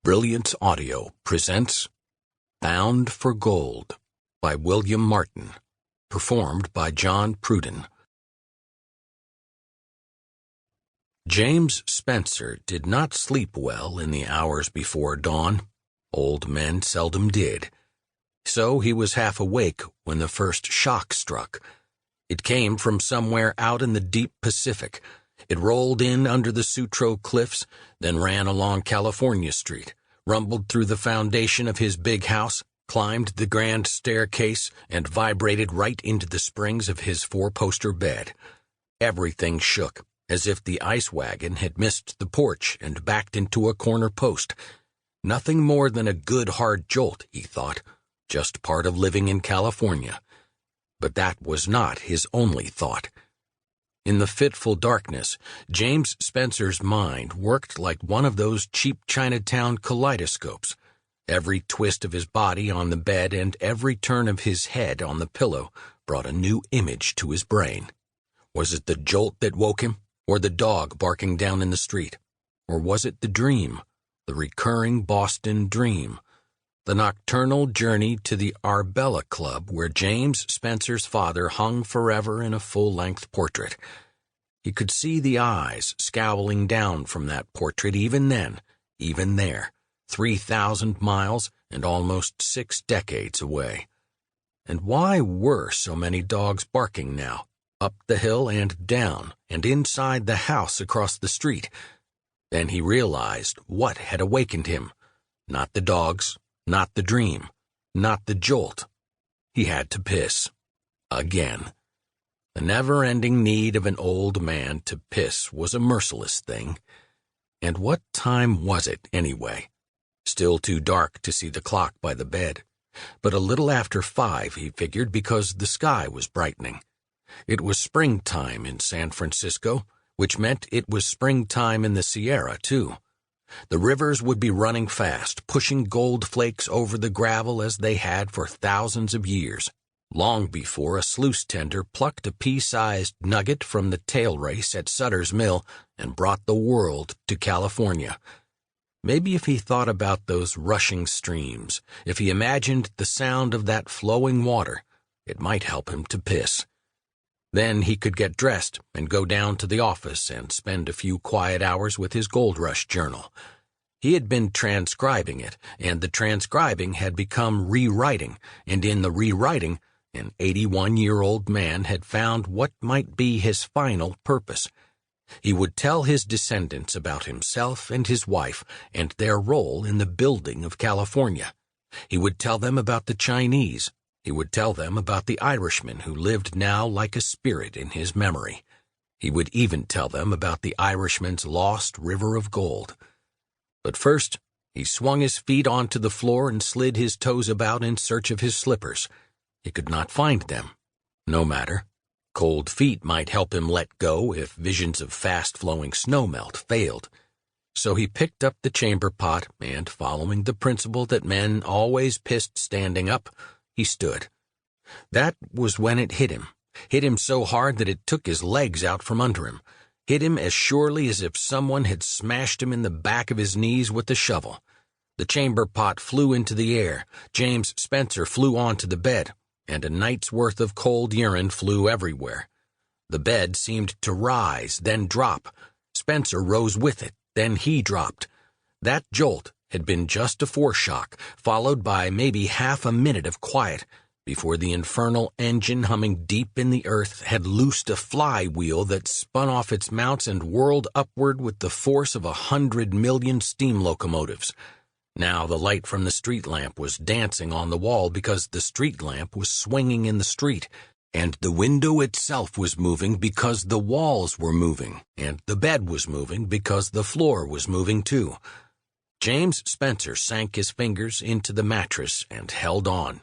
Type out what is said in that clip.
Brilliance Audio presents Bound for Gold by William Martin, performed by John Pruden. James Spencer did not sleep well in the hours before dawn. Old men seldom did. So he was half awake when the first shock struck. It came from somewhere out in the deep Pacific. It rolled in under the Sutro Cliffs, then ran along California Street, rumbled through the foundation of his big house, climbed the grand staircase, and vibrated right into the springs of his four-poster bed. Everything shook, as if the ice wagon had missed the porch and backed into a corner post. Nothing more than a good hard jolt, he thought, just part of living in California. But that was not his only thought. In the fitful darkness, James Spencer's mind worked like one of those cheap Chinatown kaleidoscopes. Every twist of his body on the bed and every turn of his head on the pillow brought a new image to his brain. Was it the jolt that woke him, or the dog barking down in the street? Or was it the dream, the recurring Boston dream, the nocturnal journey to the Arbella Club where James Spencer's father hung forever in a full-length portrait? He could see the eyes scowling down from that portrait even then, even there, 3,000 miles and almost 6 decades away. And why were so many dogs barking now, up the hill and down, and inside the house across the street? Then he realized what had awakened him. Not the dogs, not the dream, not the jolt. He had to piss. Again. The never-ending need of an old man to piss was a merciless thing. And what time was it, anyway? Still too dark to see the clock by the bed, but a little after 5, he figured, because the sky was brightening. It was springtime in San Francisco, which meant it was springtime in the Sierra, too. The rivers would be running fast, pushing gold flakes over the gravel as they had for thousands of years, long before a sluice tender plucked a pea-sized nugget from the tail race at Sutter's Mill and brought the world to California. Maybe if he thought about those rushing streams, if he imagined the sound of that flowing water, it might help him to piss. Then he could get dressed and go down to the office and spend a few quiet hours with his Gold Rush journal. He had been transcribing it, and the transcribing had become rewriting, and in the rewriting, an 81-year-old man had found what might be his final purpose. He would tell his descendants about himself and his wife and their role in the building of California. He would tell them about the Chinese. He would tell them about the Irishman who lived now like a spirit in his memory. He would even tell them about the Irishman's lost river of gold. But first, he swung his feet onto the floor and slid his toes about in search of his slippers. He could not find them. No matter. Cold feet might help him let go if visions of fast-flowing snowmelt failed. So he picked up the chamber pot and, following the principle that men always pissed standing up, he stood. That was when it hit him so hard that it took his legs out from under him, hit him as surely as if someone had smashed him in the back of his knees with a shovel. The chamber pot flew into the air, James Spencer flew onto the bed, and a night's worth of cold urine flew everywhere. The bed seemed to rise, then drop. Spencer rose with it, then he dropped. That jolt had been just a foreshock, followed by maybe half a minute of quiet, before the infernal engine humming deep in the earth had loosed a flywheel that spun off its mounts and whirled upward with the force of 100 million steam locomotives. Now the light from the street lamp was dancing on the wall because the street lamp was swinging in the street, and the window itself was moving because the walls were moving, and the bed was moving because the floor was moving too. James Spencer sank his fingers into the mattress and held on.